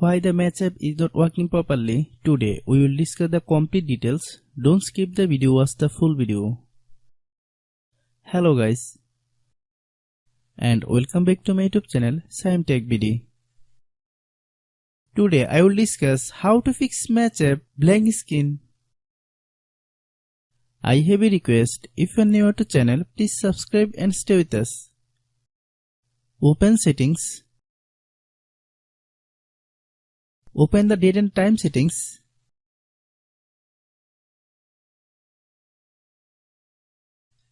Why the match app is not working properly? Today we will discuss the complete details. Don't skip the video, watch the full video. Hello guys, and welcome back to my YouTube channel Shaem Tech BD. Today I will discuss how to fix match app blank screen. I have a request. If you are new to channel, please subscribe and stay with us. Open settings. Open the date and time settings.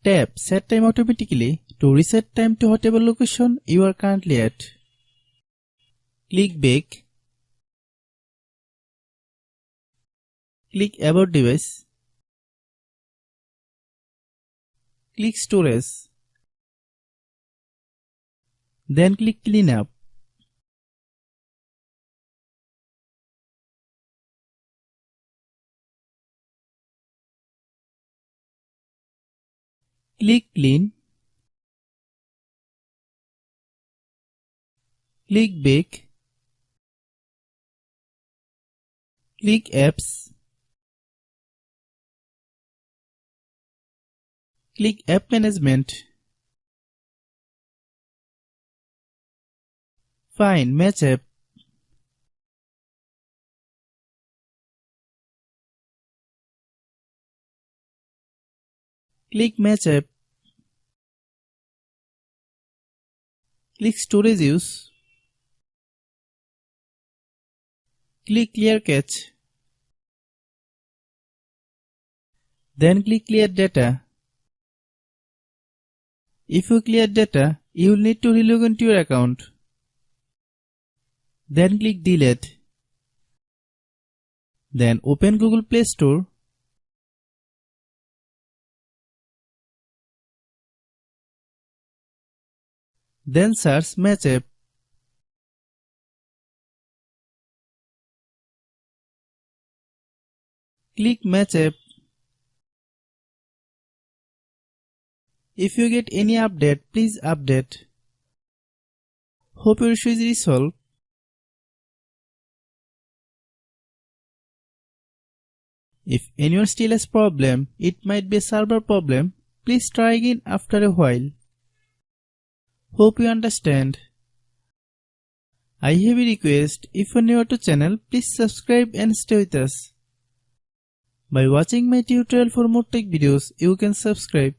Tap Set Time Automatically to reset time to whatever location you are currently at. Click Back. Click About Device. Click Storage. Then click Clean Up. Click Clean. Click Back. Click Apps. Click App Management. Find Match App. Click Match App. Click Storage Use. Click Clear Cache. Then click Clear Data. If you clear data, you will need to relog into your account. Then click Delete. Then open Google Play Store. Then search Match App. Click Match App. If you get any update, please update. Hope your issue is resolved. If anyone still has problem, it might be a server problem. Please try again after a while. Hope you understand. I have a request. If you are new to channel, please subscribe and stay with us. By watching my tutorial for more tech videos, you can subscribe.